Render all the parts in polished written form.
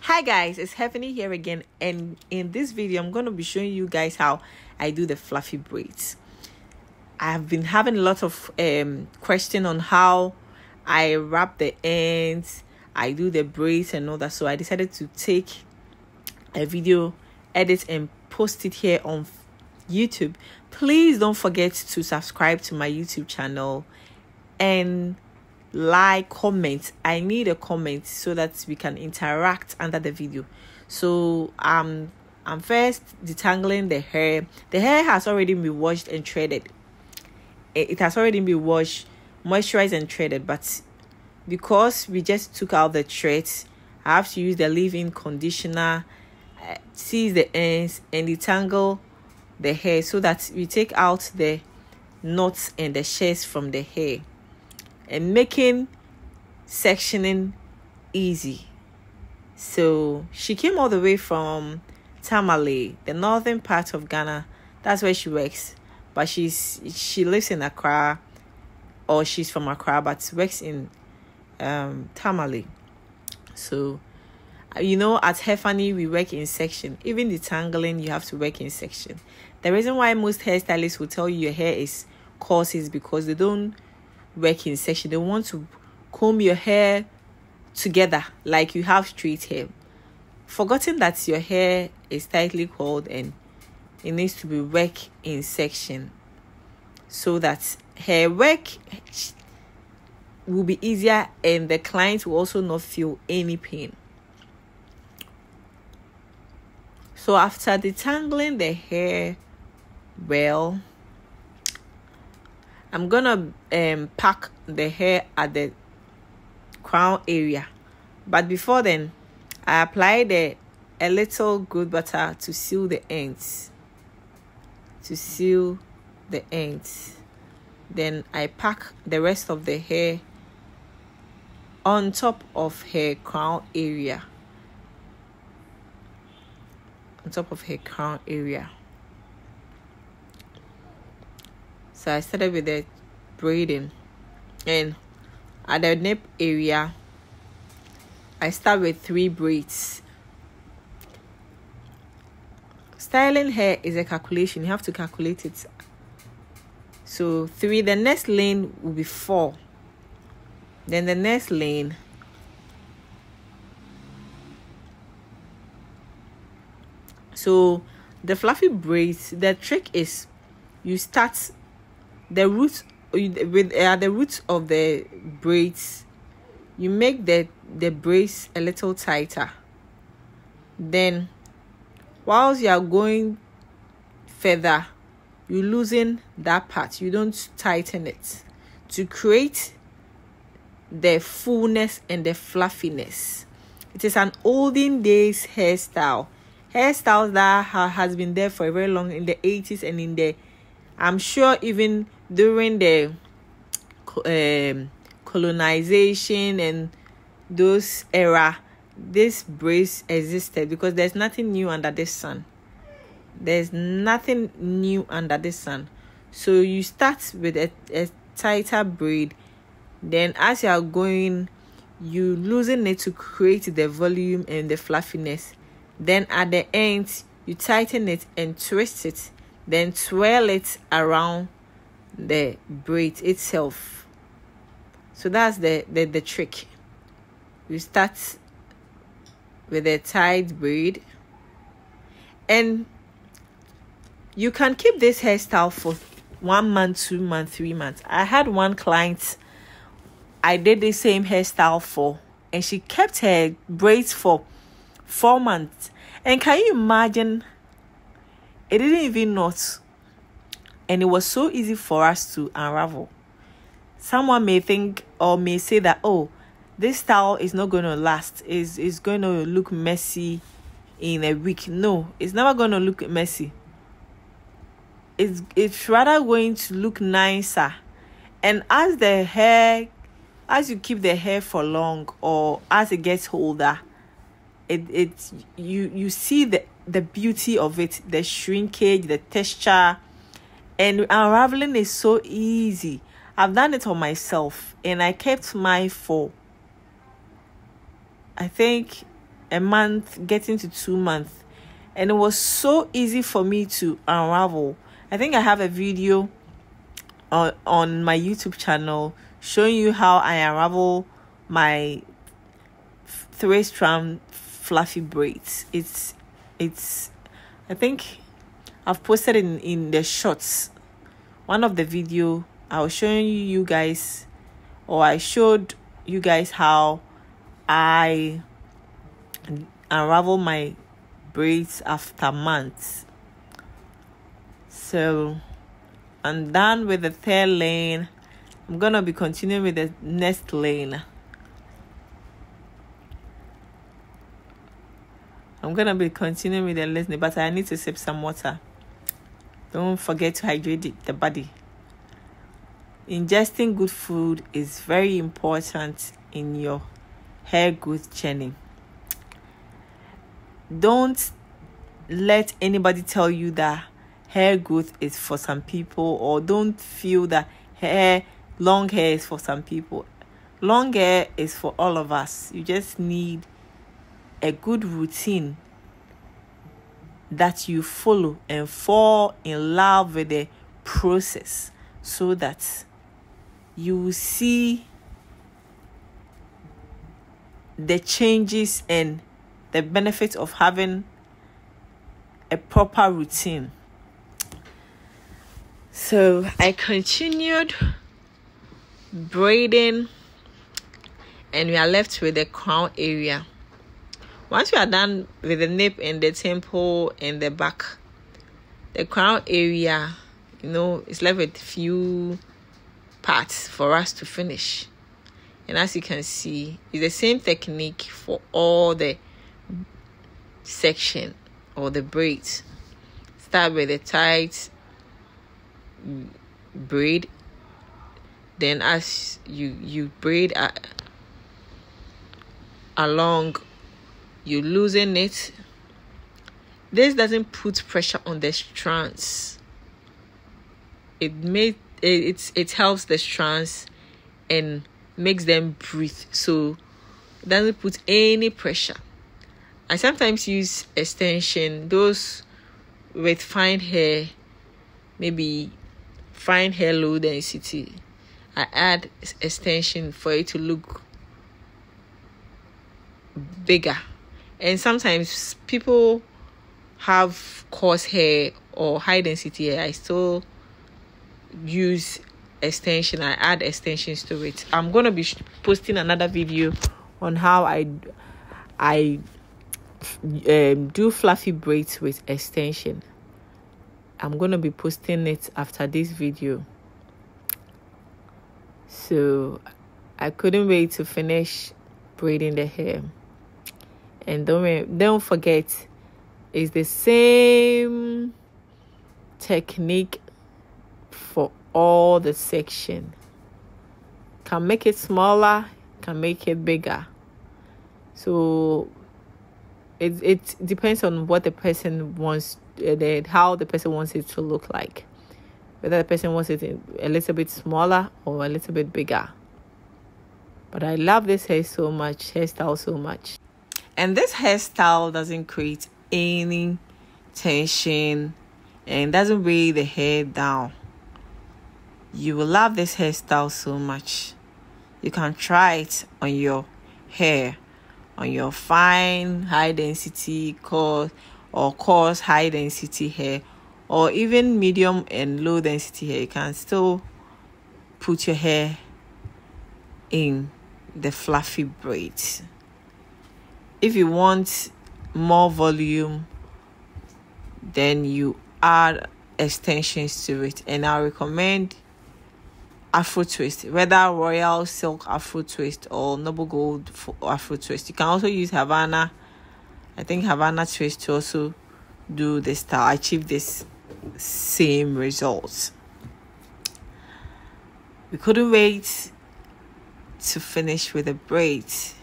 Hi guys, it's Hairphanie here again, and in this video I'm going to be showing you guys how I do the fluffy braids. I have been having a lot of question on how I wrap the ends, I do the braids and all that, so I decided to take a video, edit and post it here on YouTube. Please don't forget to subscribe to my YouTube channel and like, comment. I need a comment so that we can interact under the video. So I'm first detangling the hair. The hair has already been washed and threaded. It has already been washed, moisturized and threaded, but because we just took out the threads, I have to use the leave-in conditioner, seize the ends and detangle the hair so that we take out the knots and the shears from the hair, and making sectioning easy. So she came all the way from Tamale, the northern part of Ghana. That's where she works, but she lives in Accra, or she's from Accra but works in Tamale. So you know, at Hairphanie we work in section. Even detangling, you have to work in section. The reason why most hairstylists will tell you your hair is coarse is because they don't work in section. They want to comb your hair together like you have straight hair, forgetting that your hair is tightly coiled and it needs to be work in section so that hair work will be easier and the client will also not feel any pain. So after detangling the hair well, I'm gonna pack the hair at the crown area, but before then I applied a little good butter to seal the ends. Then I pack the rest of the hair on top of her crown area. So I started with the braiding, and at the nape area I start with 3 braids. Styling hair is a calculation. You have to calculate it. So 3, the next lane will be 4, then the next lane, so the fluffy braids, the trick is you start the roots with the roots of the braids. You make the braids a little tighter. Then whilst you are going further, you loosen that part. You don't tighten it to create the fullness and the fluffiness. It is an olden days hairstyle that has been there for a very long, in the 80s and in the, I'm sure even during the colonization and those era, this braids existed, because there's nothing new under the sun. So you start with a tighter braid, then as you are going, you loosen it to create the volume and the fluffiness. Then at the end, you tighten it and twist it, then twirl it around the braid itself. So that's the trick. You start with a tied braid, and you can keep this hairstyle for 1 month, 2 months, 3 months. I had one client I did the same hairstyle for, and she kept her braids for 4 months. And can you imagine? It didn't even knot, and it was so easy for us to unravel. Someone may think or may say that, oh, this style is not going to last, is going to look messy in a week. No, it's never going to look messy. It's rather going to look nicer. And as you keep the hair for long, or as it gets older, you see the beauty of it, the shrinkage, the texture, and unraveling is so easy. I've done it on myself, and I kept mine for, I think, a month, getting to 2 months. And it was so easy for me to unravel. I think I have a video on my YouTube channel showing you how I unravel my 3-strand fluffy braids. It's I think I've posted in the shorts. One of the video I was showing you guys, or I showed you guys how I unravel my braids after months. So I'm done with the 3rd lane. I'm gonna be continuing with the next lane. I'm gonna be continuing with the lane, but I need to sip some water. Don't forget to hydrate the body. Ingesting good food is very important in your hair growth journey. Don't let anybody tell you that hair growth is for some people, or don't feel that long hair is for some people. Long hair is for all of us. You just need a good routine that you follow and fall in love with the process, so that you will see the changes and the benefits of having a proper routine. So I continued braiding, and we are left with the crown area. Once we are done with the nape and the temple and the back, the crown area, it's left with few parts for us to finish. And as you can see, it's the same technique for all the section or the braids. Start with a tight braid, then as you braid along, you loosen it. This doesn't put pressure on the strands. It helps the strands and makes them breathe, so it doesn't put any pressure. I sometimes use extension. Those with fine hair, maybe fine hair low density, I add extension for it to look bigger. And sometimes people have coarse hair or high density hair, I still use extension. I add extensions to it. I'm gonna be posting another video on how I do fluffy braids with extension. I'm gonna be posting it after this video. So I couldn't wait to finish braiding the hair. And don't forget, it's the same technique for all the section. Can make it smaller, can make it bigger. So it depends on what the person wants, how the person wants it to look like. Whether the person wants it a little bit smaller or a little bit bigger. But I love this hairstyle so much. And this hairstyle doesn't create any tension and doesn't weigh the hair down. You will love this hairstyle so much. You can try it on your hair, on your fine high density coarse high density hair, or even medium and low density hair. You can still put your hair in the fluffy braids. If you want more volume, then you add extensions to it, and I recommend Afro twist, whether royal silk Afro twist or noble gold Afro twist. You can also use Havana. I think Havana twist to also do this style, achieve this same results. We couldn't wait to finish with the braids.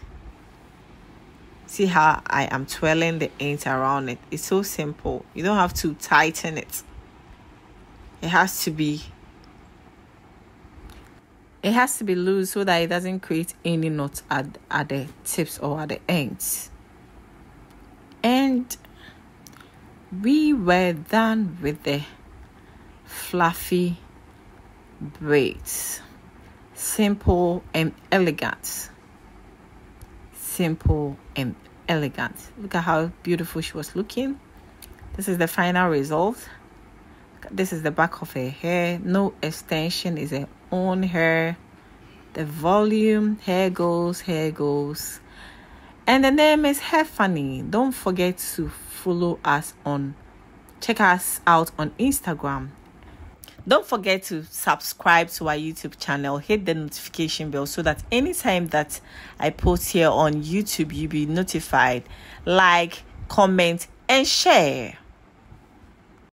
See how I am twirling the ends around it. It's so simple. You don't have to tighten it. It has to be loose so that it doesn't create any knots at the tips or at the ends. And we were done with the fluffy braids. Simple and elegant. Simple and elegant. Look at how beautiful she was looking. This is the final result. This is the back of her hair. No extension, is her own hair. The volume, hair goes. And the name is Hairphanie. Don't forget to follow us check us out on Instagram. Don't forget to subscribe to our YouTube channel. Hit the notification bell so that anytime that I post here on YouTube, you'll be notified. Like, comment, and share.